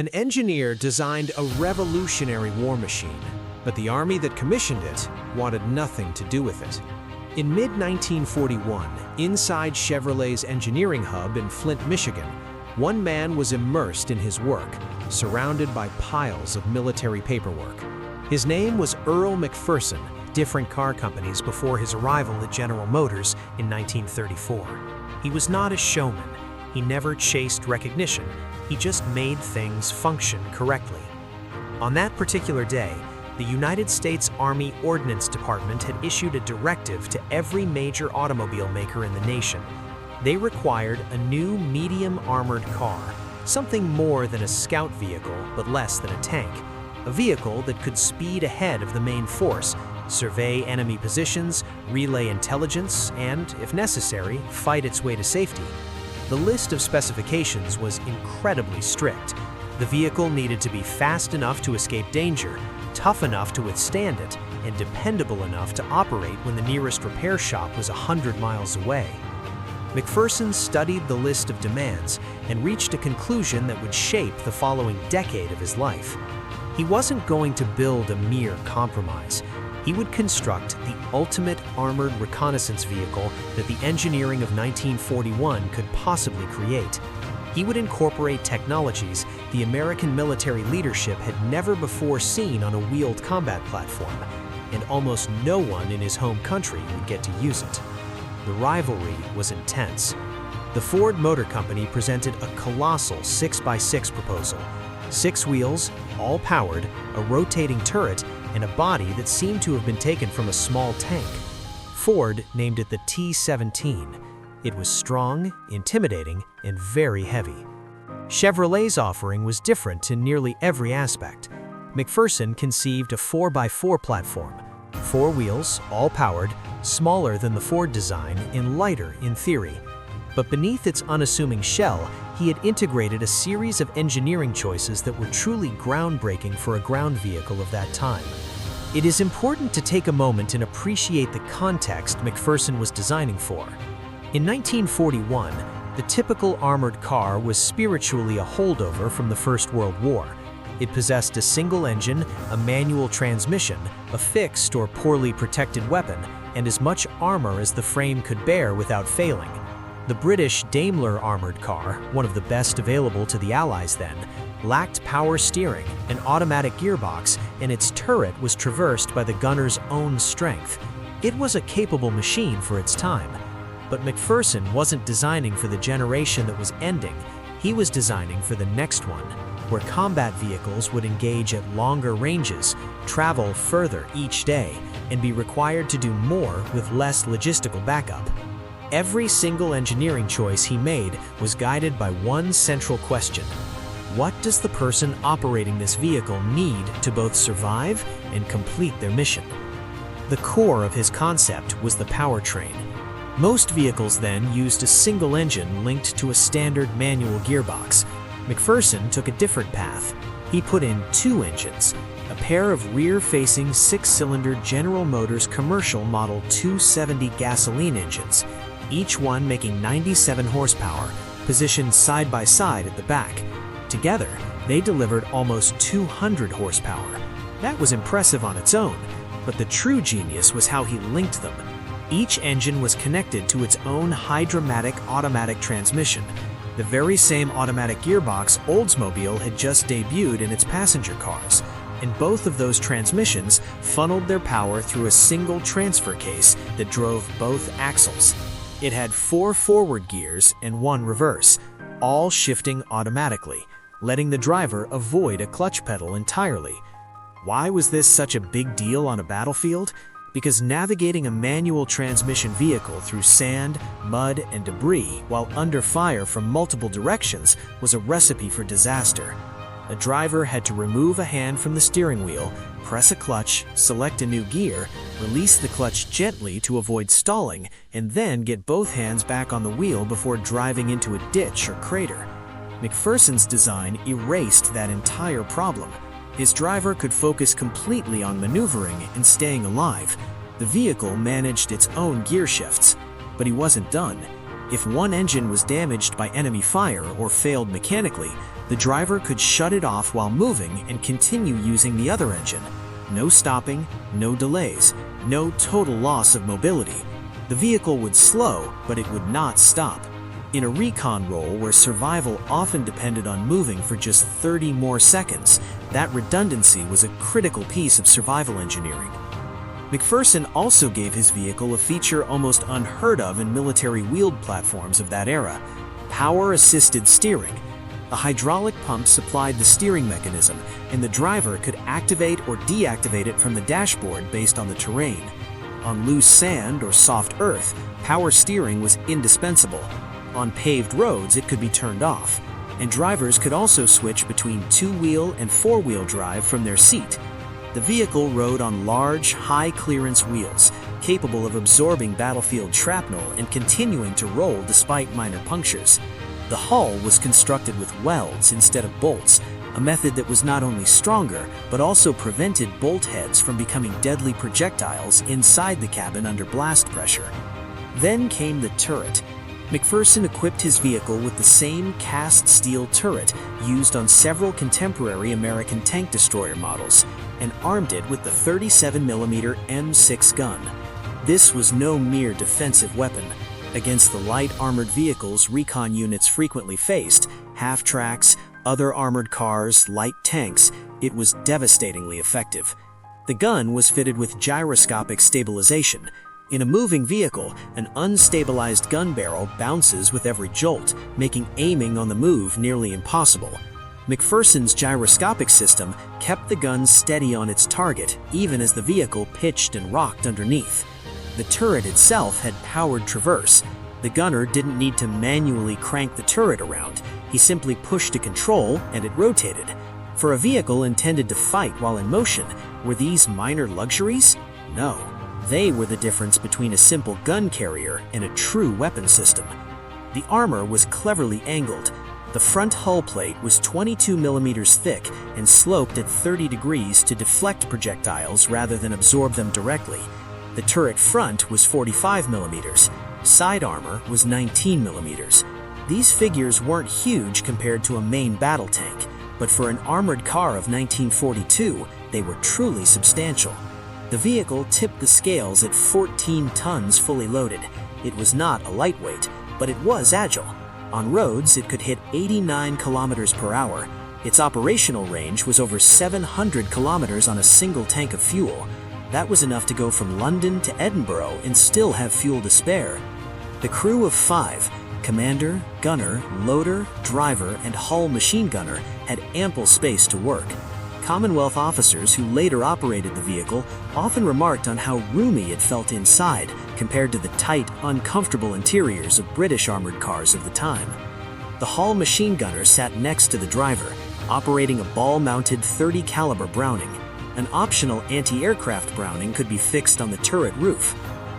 An engineer designed a revolutionary war machine, but the army that commissioned it wanted nothing to do with it. In mid-1941, inside Chevrolet's engineering hub in Flint, Michigan, one man was immersed in his work, surrounded by piles of military paperwork. His name was Earle MacPherson, different car companies before his arrival at General Motors in 1934. He was not a showman. He never chased recognition. He just made things function correctly. On that particular day, the United States Army Ordnance Department had issued a directive to every major automobile maker in the nation. They required a new medium armored car, something more than a scout vehicle but less than a tank. A vehicle that could speed ahead of the main force, survey enemy positions, relay intelligence, and, if necessary, fight its way to safety. The list of specifications was incredibly strict. The vehicle needed to be fast enough to escape danger, tough enough to withstand it, and dependable enough to operate when the nearest repair shop was 100 miles away. MacPherson studied the list of demands and reached a conclusion that would shape the following decade of his life. He wasn't going to build a mere compromise. He would construct the ultimate armored reconnaissance vehicle that the engineering of 1941 could possibly create. He would incorporate technologies the American military leadership had never before seen on a wheeled combat platform, and almost no one in his home country would get to use it. The rivalry was intense. The Ford Motor Company presented a colossal 6x6 proposal. 6 wheels, all powered, a rotating turret, and a body that seemed to have been taken from a small tank. Ford named it the T17. It was strong, intimidating, and very heavy. Chevrolet's offering was different in nearly every aspect. MacPherson conceived a 4x4 platform, 4 wheels, all powered, smaller than the Ford design and lighter in theory. But beneath its unassuming shell, he had integrated a series of engineering choices that were truly groundbreaking for a ground vehicle of that time. It is important to take a moment and appreciate the context MacPherson was designing for. In 1941, the typical armored car was spiritually a holdover from the First World War. It possessed a single engine, a manual transmission, a fixed or poorly protected weapon, and as much armor as the frame could bear without failing. The British Daimler armored car, one of the best available to the Allies then, lacked power steering, an automatic gearbox, and its turret was traversed by the gunner's own strength. It was a capable machine for its time. But MacPherson wasn't designing for the generation that was ending. He was designing for the next one, where combat vehicles would engage at longer ranges, travel further each day, and be required to do more with less logistical backup. Every single engineering choice he made was guided by one central question: what does the person operating this vehicle need to both survive and complete their mission? The core of his concept was the powertrain. Most vehicles then used a single engine linked to a standard manual gearbox. MacPherson took a different path. He put in 2 engines, a pair of rear-facing 6-cylinder General Motors commercial Model 270 gasoline engines, each one making 97 horsepower, positioned side by side at the back. Together, they delivered almost 200 horsepower. That was impressive on its own, but the true genius was how he linked them. Each engine was connected to its own hydromatic automatic transmission, the very same automatic gearbox Oldsmobile had just debuted in its passenger cars, and both of those transmissions funneled their power through a single transfer case that drove both axles. It had 4 forward gears and 1 reverse, all shifting automatically, letting the driver avoid a clutch pedal entirely. Why was this such a big deal on a battlefield? Because navigating a manual transmission vehicle through sand, mud, and debris while under fire from multiple directions was a recipe for disaster. A driver had to remove a hand from the steering wheel, press a clutch, select a new gear, release the clutch gently to avoid stalling, and then get both hands back on the wheel before driving into a ditch or crater. MacPherson's design erased that entire problem. His driver could focus completely on maneuvering and staying alive. The vehicle managed its own gear shifts, but he wasn't done. If one engine was damaged by enemy fire or failed mechanically, The driver could shut it off while moving and continue using the other engine. No stopping, no delays, no total loss of mobility. The vehicle would slow, but it would not stop. In a recon role where survival often depended on moving for just 30 more seconds, that redundancy was a critical piece of survival engineering. MacPherson also gave his vehicle a feature almost unheard of in military wheeled platforms of that era: power-assisted steering. A hydraulic pump supplied the steering mechanism, and the driver could activate or deactivate it from the dashboard based on the terrain. On loose sand or soft earth, power steering was indispensable. On paved roads, it could be turned off, and drivers could also switch between two-wheel and four-wheel drive from their seat. The vehicle rode on large, high-clearance wheels, capable of absorbing battlefield shrapnel and continuing to roll despite minor punctures. The hull was constructed with welds instead of bolts, a method that was not only stronger, but also prevented bolt heads from becoming deadly projectiles inside the cabin under blast pressure. Then came the turret. MacPherson equipped his vehicle with the same cast steel turret used on several contemporary American tank destroyer models, and armed it with the 37mm M6 gun. This was no mere defensive weapon. Against the light armored vehicles recon units frequently faced, half-tracks, other armored cars, light tanks, it was devastatingly effective. The gun was fitted with gyroscopic stabilization. In a moving vehicle, an unstabilized gun barrel bounces with every jolt, making aiming on the move nearly impossible. MacPherson's gyroscopic system kept the gun steady on its target, even as the vehicle pitched and rocked underneath. The turret itself had powered traverse. The gunner didn't need to manually crank the turret around. He simply pushed a control and it rotated. For a vehicle intended to fight while in motion, were these minor luxuries? No. They were the difference between a simple gun carrier and a true weapon system. The armor was cleverly angled. The front hull plate was 22mm thick and sloped at 30 degrees to deflect projectiles rather than absorb them directly. The turret front was 45mm. Side armor was 19mm. These figures weren't huge compared to a main battle tank, but for an armored car of 1942, they were truly substantial. The vehicle tipped the scales at 14 tons fully loaded. It was not a lightweight, but it was agile. On roads, it could hit 89 kilometers per hour. Its operational range was over 700 kilometers on a single tank of fuel. That was enough to go from London to Edinburgh and still have fuel to spare. The crew of 5, commander, gunner, loader, driver, and hull machine gunner, had ample space to work. Commonwealth officers who later operated the vehicle often remarked on how roomy it felt inside compared to the tight, uncomfortable interiors of British armored cars of the time. The hull machine gunner sat next to the driver, operating a ball-mounted .30 caliber Browning. An optional anti-aircraft Browning could be fixed on the turret roof.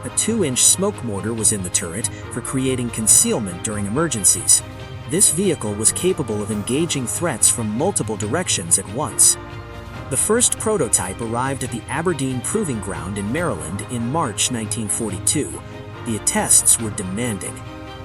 A 2-inch smoke mortar was in the turret for creating concealment during emergencies. This vehicle was capable of engaging threats from multiple directions at once. The first prototype arrived at the Aberdeen Proving Ground in Maryland in March 1942. The tests were demanding.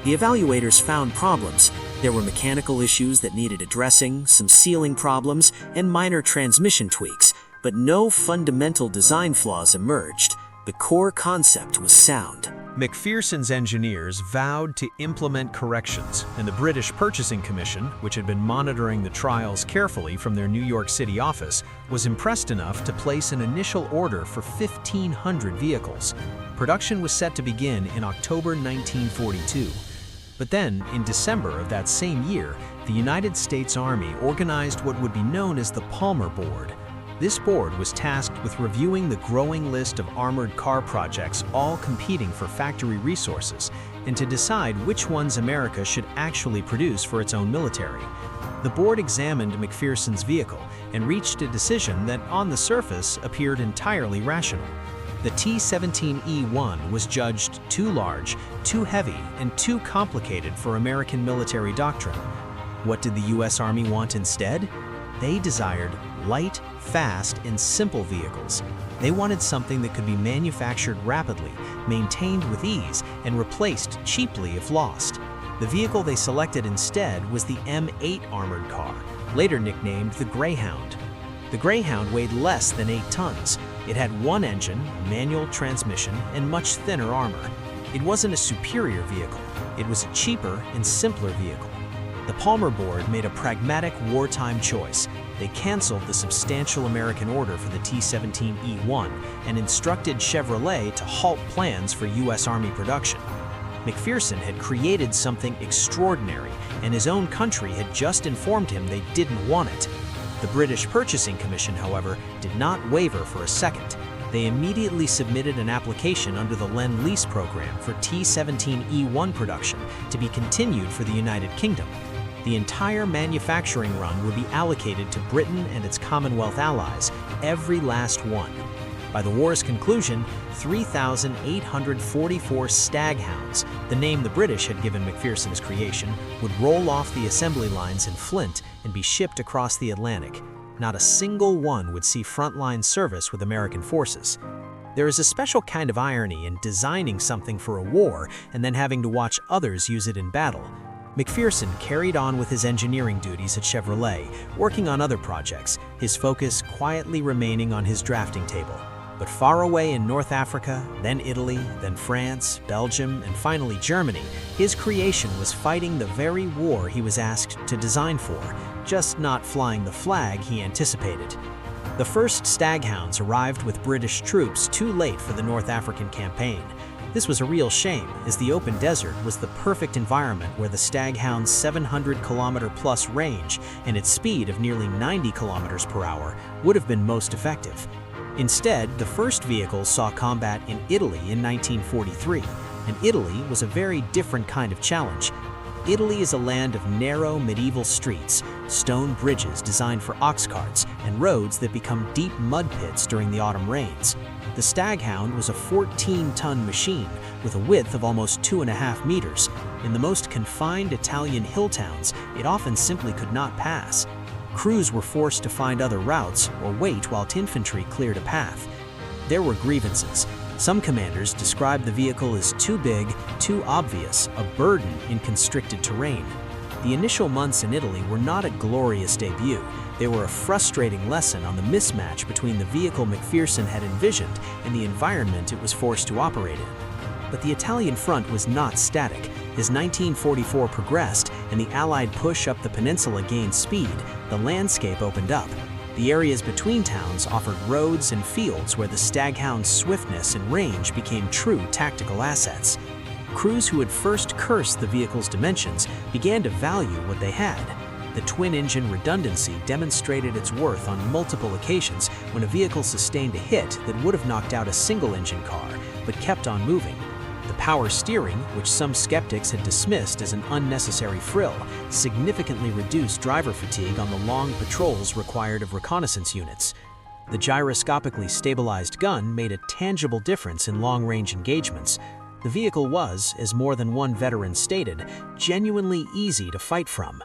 The evaluators found problems. There were mechanical issues that needed addressing, some sealing problems, and minor transmission tweaks, but no fundamental design flaws emerged. The core concept was sound. MacPherson's engineers vowed to implement corrections, and the British Purchasing Commission, which had been monitoring the trials carefully from their New York City office, was impressed enough to place an initial order for 1,500 vehicles. Production was set to begin in October 1942. But then, in December of that same year, the United States Army organized what would be known as the Palmer Board. This board was tasked with reviewing the growing list of armored car projects all competing for factory resources and to decide which ones America should actually produce for its own military. The board examined MacPherson's vehicle and reached a decision that on the surface appeared entirely rational. The T17E1 was judged too large, too heavy, and too complicated for American military doctrine. What did the US Army want instead? They desired light, fast, and simple vehicles. They wanted something that could be manufactured rapidly, maintained with ease, and replaced cheaply if lost. The vehicle they selected instead was the M8 armored car, later nicknamed the Greyhound. The Greyhound weighed less than 8 tons. It had one engine, a manual transmission, and much thinner armor. It wasn't a superior vehicle. It was a cheaper and simpler vehicle. The Palmer Board made a pragmatic wartime choice. They canceled the substantial American order for the T17E1 and instructed Chevrolet to halt plans for U.S. Army production. MacPherson had created something extraordinary, and his own country had just informed him they didn't want it. The British Purchasing Commission, however, did not waver for a second. They immediately submitted an application under the Lend-Lease program for T17E1 production to be continued for the United Kingdom. The entire manufacturing run would be allocated to Britain and its Commonwealth allies, every last one. By the war's conclusion, 3,844 Staghounds, the name the British had given MacPherson's creation, would roll off the assembly lines in Flint and be shipped across the Atlantic. Not a single one would see frontline service with American forces. There is a special kind of irony in designing something for a war and then having to watch others use it in battle. MacPherson carried on with his engineering duties at Chevrolet, working on other projects, his focus quietly remaining on his drafting table. But far away in North Africa, then Italy, then France, Belgium, and finally Germany, his creation was fighting the very war he was asked to design for, just not flying the flag he anticipated. The first Staghounds arrived with British troops too late for the North African campaign. This was a real shame, as the open desert was the perfect environment where the Staghound's 700-kilometer-plus range and its speed of nearly 90 kilometers per hour would have been most effective. Instead, the first vehicles saw combat in Italy in 1943, and Italy was a very different kind of challenge. Italy is a land of narrow medieval streets, stone bridges designed for ox carts, and roads that become deep mud pits during the autumn rains. The Staghound was a 14-ton machine with a width of almost 2.5 meters. In the most confined Italian hill towns, it often simply could not pass. Crews were forced to find other routes or wait while infantry cleared a path. There were grievances. Some commanders described the vehicle as too big, too obvious, a burden in constricted terrain. The initial months in Italy were not a glorious debut. They were a frustrating lesson on the mismatch between the vehicle MacPherson had envisioned and the environment it was forced to operate in. But the Italian front was not static. As 1944 progressed and the Allied push up the peninsula gained speed, the landscape opened up. The areas between towns offered roads and fields where the Staghound's swiftness and range became true tactical assets. Crews who had first cursed the vehicle's dimensions began to value what they had. The twin-engine redundancy demonstrated its worth on multiple occasions when a vehicle sustained a hit that would have knocked out a single-engine car, but kept on moving. The power steering, which some skeptics had dismissed as an unnecessary frill, significantly reduced driver fatigue on the long patrols required of reconnaissance units. The gyroscopically stabilized gun made a tangible difference in long-range engagements. The vehicle was, as more than one veteran stated, genuinely easy to fight from.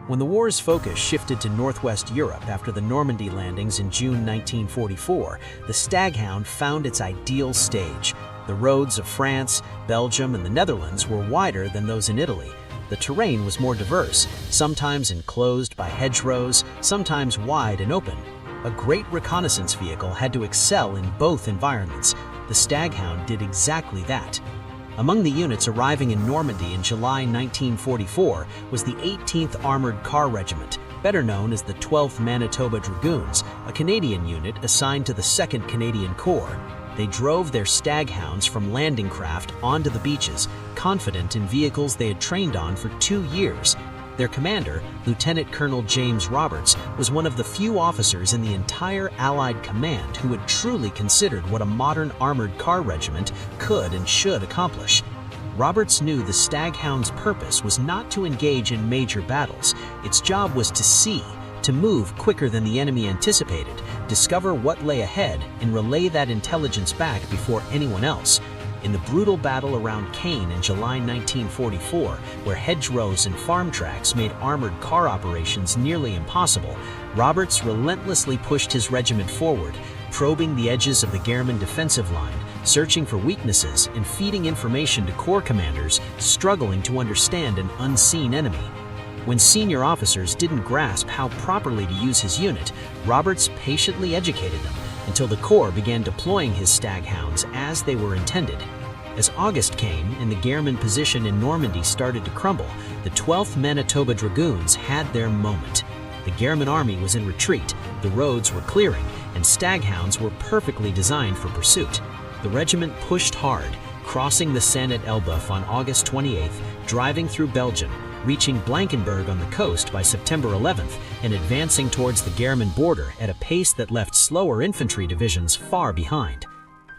When the war's focus shifted to Northwest Europe after the Normandy landings in June 1944, the Staghound found its ideal stage. The roads of France, Belgium, and the Netherlands were wider than those in Italy. The terrain was more diverse, sometimes enclosed by hedgerows, sometimes wide and open. A great reconnaissance vehicle had to excel in both environments. The Staghound did exactly that. Among the units arriving in Normandy in July 1944 was the 18th Armored Car Regiment, better known as the 12th Manitoba Dragoons, a Canadian unit assigned to the 2nd Canadian Corps. They drove their Staghounds from landing craft onto the beaches, confident in vehicles they had trained on for 2 years. Their commander, Lieutenant Colonel James Roberts, was one of the few officers in the entire Allied command who had truly considered what a modern armored car regiment could and should accomplish. Roberts knew the Staghound's purpose was not to engage in major battles. Its job was to see, to move quicker than the enemy anticipated, discover what lay ahead, and relay that intelligence back before anyone else. In the brutal battle around Caen in July 1944, where hedgerows and farm tracks made armored car operations nearly impossible, Roberts relentlessly pushed his regiment forward, probing the edges of the German defensive line, searching for weaknesses and feeding information to corps commanders struggling to understand an unseen enemy. When senior officers didn't grasp how properly to use his unit, Roberts patiently educated them until the Corps began deploying his Staghounds as they were intended. As August came and the Guermann position in Normandy started to crumble, the 12th Manitoba Dragoons had their moment. The Guermann army was in retreat, the roads were clearing, and Staghounds were perfectly designed for pursuit. The regiment pushed hard, crossing the Seine Elbe on August 28th, driving through Belgium, reaching Blankenberg on the coast by September 11th, and advancing towards the Guermann border at a pace that left slower infantry divisions far behind.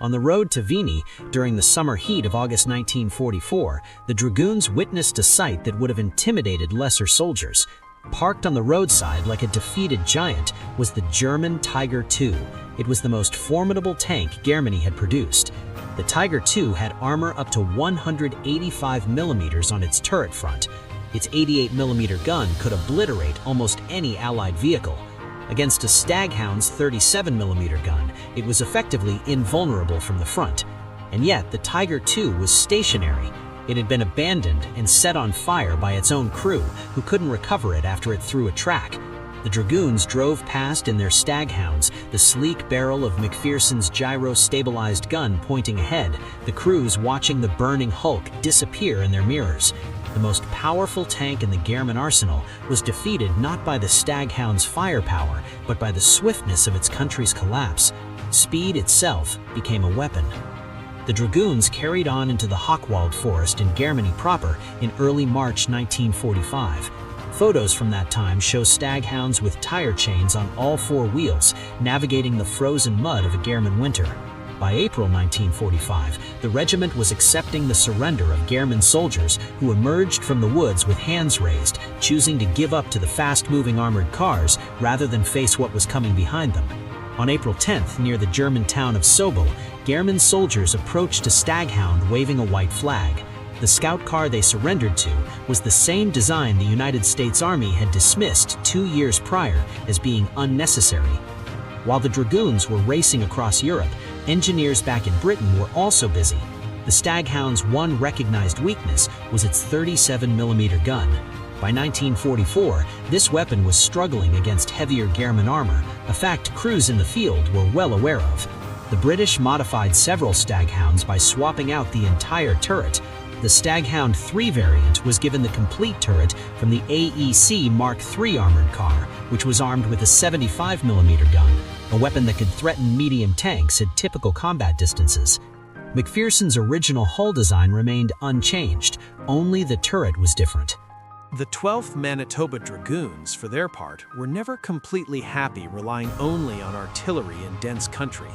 On the road to Vimy, during the summer heat of August 1944, the Dragoons witnessed a sight that would have intimidated lesser soldiers. Parked on the roadside like a defeated giant was the German Tiger II. It was the most formidable tank Germany had produced. The Tiger II had armor up to 185 millimeters on its turret front. Its 88 millimeter gun could obliterate almost any Allied vehicle. Against a Staghound's 37 millimeter gun, it was effectively invulnerable from the front. And yet, the Tiger II was stationary. It had been abandoned and set on fire by its own crew, who couldn't recover it after it threw a track. The Dragoons drove past in their Staghounds, the sleek barrel of MacPherson's gyro-stabilized gun pointing ahead, the crews watching the burning hulk disappear in their mirrors. The most powerful tank in the Guermann arsenal was defeated not by the Staghound's firepower, but by the swiftness of its country's collapse. Speed itself became a weapon. The Dragoons carried on into the Hochwald forest in Germany proper in early March 1945. Photos from that time show Staghounds with tire chains on all four wheels, navigating the frozen mud of a Guermann winter. By April 1945, the regiment was accepting the surrender of Guermann soldiers who emerged from the woods with hands raised, choosing to give up to the fast-moving armored cars rather than face what was coming behind them. On April 10th, near the German town of Sobel, Guermann soldiers approached a Staghound waving a white flag. The scout car they surrendered to was the same design the United States Army had dismissed 2 years prior as being unnecessary. While the Dragoons were racing across Europe, engineers back in Britain were also busy. The Staghound's one recognized weakness was its 37 millimeter gun. By 1944, this weapon was struggling against heavier Guermann armor, a fact crews in the field were well aware of. The British modified several Staghounds by swapping out the entire turret. The Staghound 3 variant was given the complete turret from the AEC Mark III armored car, which was armed with a 75 millimeter gun, a weapon that could threaten medium tanks at typical combat distances. MacPherson's original hull design remained unchanged, only the turret was different. The 12th Manitoba Dragoons, for their part, were never completely happy relying only on artillery in dense country.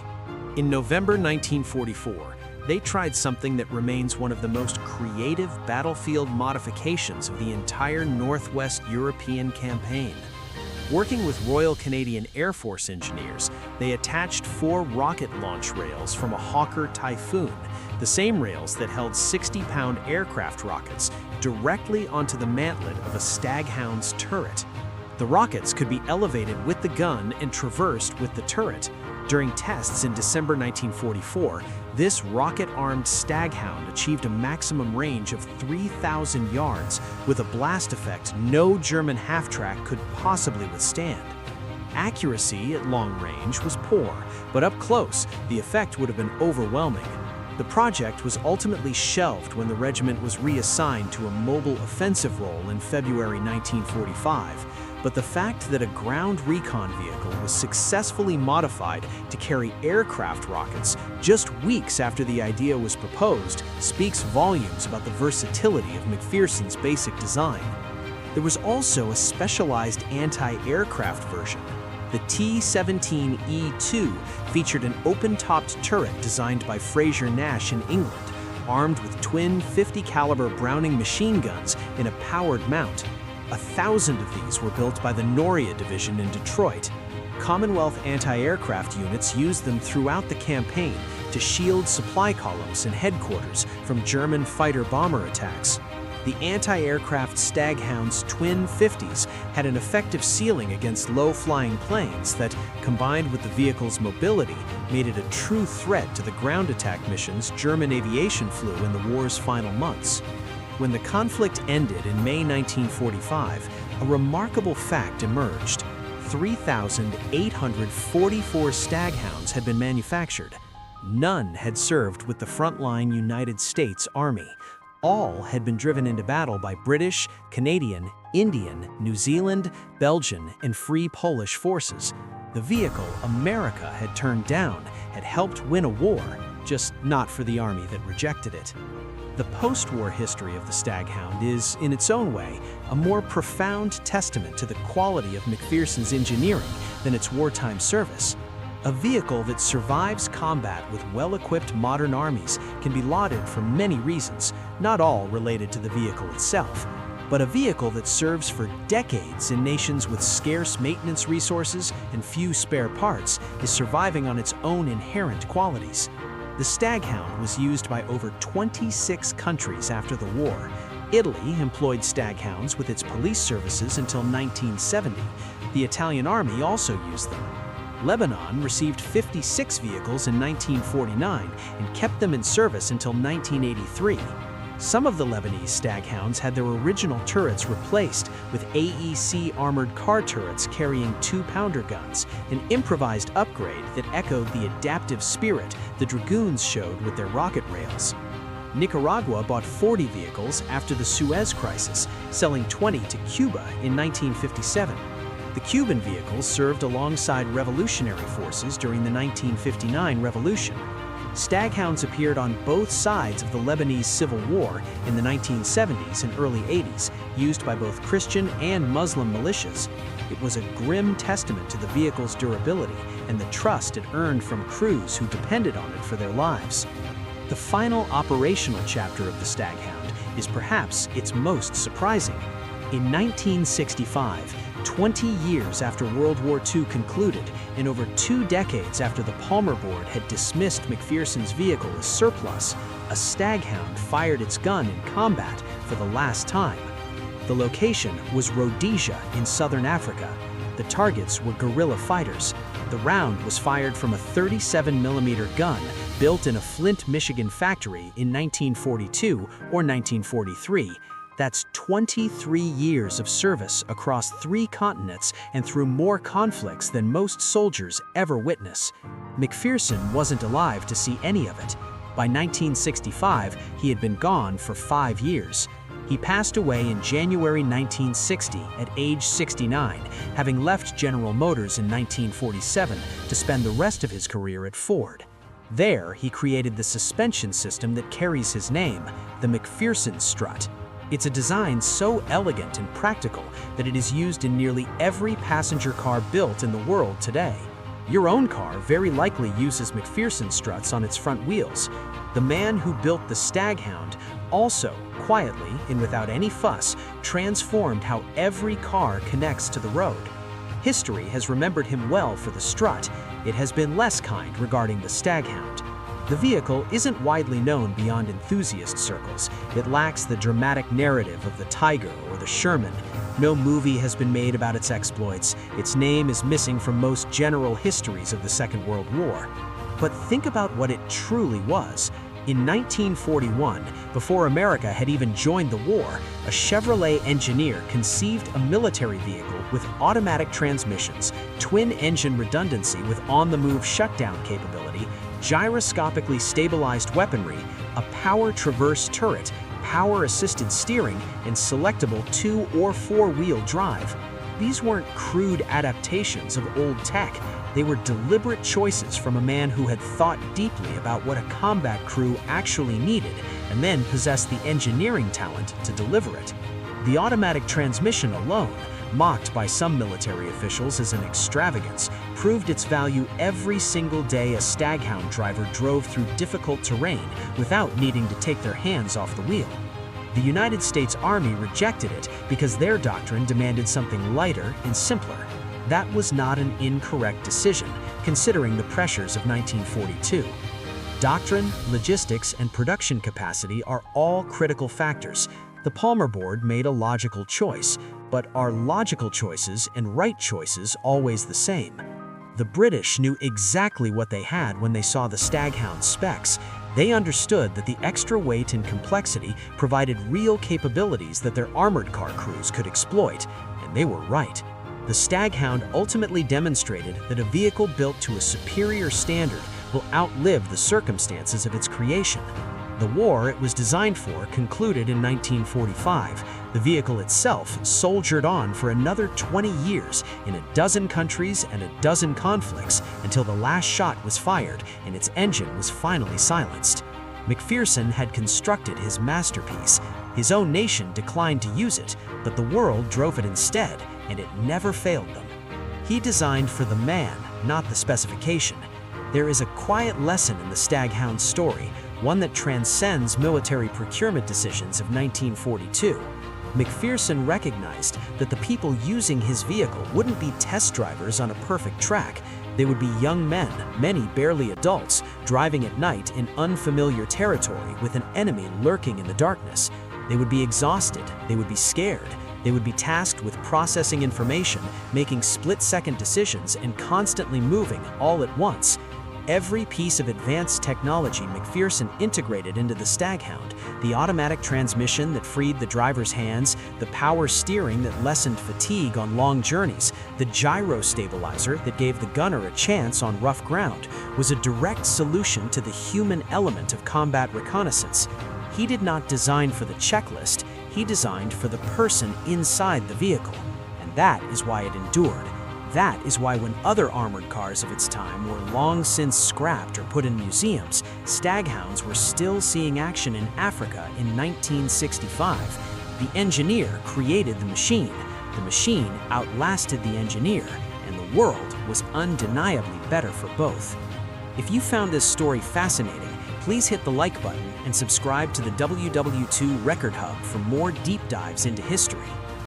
In November 1944, they tried something that remains one of the most creative battlefield modifications of the entire Northwest European campaign. Working with Royal Canadian Air Force engineers, they attached 4 rocket launch rails from a Hawker Typhoon, the same rails that held 60-pound aircraft rockets, directly onto the mantlet of a Staghound's turret. The rockets could be elevated with the gun and traversed with the turret. During tests in December 1944, this rocket-armed Staghound achieved a maximum range of 3,000 yards with a blast effect no German half-track could possibly withstand. Accuracy at long range was poor, but up close, the effect would have been overwhelming. The project was ultimately shelved when the regiment was reassigned to a mobile offensive role in February 1945. But the fact that a ground recon vehicle was successfully modified to carry aircraft rockets just weeks after the idea was proposed speaks volumes about the versatility of MacPherson's basic design. There was also a specialized anti-aircraft version. The T17E1 featured an open-topped turret designed by Fraser Nash in England, armed with twin 50-caliber Browning machine guns in a powered mount. 1,000 of these were built by the Noria Division in Detroit. Commonwealth anti-aircraft units used them throughout the campaign to shield supply columns and headquarters from German fighter-bomber attacks. The anti-aircraft Staghound's twin 50s had an effective ceiling against low-flying planes that, combined with the vehicle's mobility, made it a true threat to the ground attack missions German aviation flew in the war's final months. When the conflict ended in May 1945, a remarkable fact emerged. 3,844 Staghounds had been manufactured. None had served with the frontline United States Army. All had been driven into battle by British, Canadian, Indian, New Zealand, Belgian, and Free Polish forces. The vehicle America had turned down had helped win a war, just not for the army that rejected it. The post-war history of the Staghound is, in its own way, a more profound testament to the quality of MacPherson's engineering than its wartime service. A vehicle that survives combat with well-equipped modern armies can be lauded for many reasons, not all related to the vehicle itself. But a vehicle that serves for decades in nations with scarce maintenance resources and few spare parts is surviving on its own inherent qualities. The Staghound was used by over 26 countries after the war. Italy employed Staghounds with its police services until 1970. The Italian army also used them. Lebanon received 56 vehicles in 1949 and kept them in service until 1983. Some of the Lebanese Staghounds had their original turrets replaced with AEC armored car turrets carrying 2-pounder guns, an improvised upgrade that echoed the adaptive spirit the Dragoons showed with their rocket rails. Nicaragua bought 40 vehicles after the Suez Crisis, selling 20 to Cuba in 1957. The Cuban vehicles served alongside revolutionary forces during the 1959 revolution. Staghounds appeared on both sides of the Lebanese Civil War in the 1970s and early 80s, used by both Christian and Muslim militias. It was a grim testament to the vehicle's durability and the trust it earned from crews who depended on it for their lives. The final operational chapter of the Staghound is perhaps its most surprising. In 1965, 20 years after World War II concluded, and over 2 decades after the Palmer Board had dismissed MacPherson's vehicle as surplus, a Staghound fired its gun in combat for the last time. The location was Rhodesia in southern Africa. The targets were guerrilla fighters. The round was fired from a 37mm gun built in a Flint, Michigan factory in 1942 or 1943. That's 23 years of service across 3 continents and through more conflicts than most soldiers ever witness. MacPherson wasn't alive to see any of it. By 1965, he had been gone for 5 years. He passed away in January 1960 at age 69, having left General Motors in 1947 to spend the rest of his career at Ford. There, he created the suspension system that carries his name, the MacPherson strut. It's a design so elegant and practical that it is used in nearly every passenger car built in the world today. Your own car very likely uses MacPherson struts on its front wheels. The man who built the Staghound also, quietly and without any fuss, transformed how every car connects to the road. History has remembered him well for the strut. It has been less kind regarding the Staghound. The vehicle isn't widely known beyond enthusiast circles. It lacks the dramatic narrative of the Tiger or the Sherman. No movie has been made about its exploits. Its name is missing from most general histories of the Second World War. But think about what it truly was. In 1941, before America had even joined the war, a Chevrolet engineer conceived a military vehicle with automatic transmissions, twin-engine redundancy with on-the-move shutdown capability, gyroscopically stabilized weaponry, a power traverse turret, power-assisted steering, and selectable 2- or 4-wheel drive. These weren't crude adaptations of old tech. They were deliberate choices from a man who had thought deeply about what a combat crew actually needed and then possessed the engineering talent to deliver it. The automatic transmission alone, mocked by some military officials as an extravagance, proved its value every single day a Staghound driver drove through difficult terrain without needing to take their hands off the wheel. The United States Army rejected it because their doctrine demanded something lighter and simpler. That was not an incorrect decision, considering the pressures of 1942. Doctrine, logistics, and production capacity are all critical factors. The Palmer Board made a logical choice, but are logical choices and right choices always the same? The British knew exactly what they had when they saw the Staghound specs. They understood that the extra weight and complexity provided real capabilities that their armored car crews could exploit, and And they were right. The Staghound ultimately demonstrated that a vehicle built to a superior standard will outlive the circumstances of its creation. The war it was designed for concluded in 1945. The vehicle itself soldiered on for another 20 years in a dozen countries and a dozen conflicts until the last shot was fired and its engine was finally silenced. MacPherson had constructed his masterpiece. His own nation declined to use it, but the world drove it instead, and it never failed them. He designed for the man, not the specification. There is a quiet lesson in the Staghound's story, one that transcends military procurement decisions of 1942. MacPherson recognized that the people using his vehicle wouldn't be test drivers on a perfect track. They would be young men, many barely adults, driving at night in unfamiliar territory with an enemy lurking in the darkness. They would be exhausted, they would be scared, they would be tasked with processing information, making split-second decisions, and constantly moving all at once. Every piece of advanced technology MacPherson integrated into the Staghound, the automatic transmission that freed the driver's hands, the power steering that lessened fatigue on long journeys, the gyro stabilizer that gave the gunner a chance on rough ground, was a direct solution to the human element of combat reconnaissance. He did not design for the checklist, he designed for the person inside the vehicle. And that is why it endured. That is why when other armored cars of its time were long since scrapped or put in museums, Staghounds were still seeing action in Africa in 1965. The engineer created the machine outlasted the engineer, and the world was undeniably better for both. If you found this story fascinating, please hit the like button and subscribe to the WW2 Record Hub for more deep dives into history.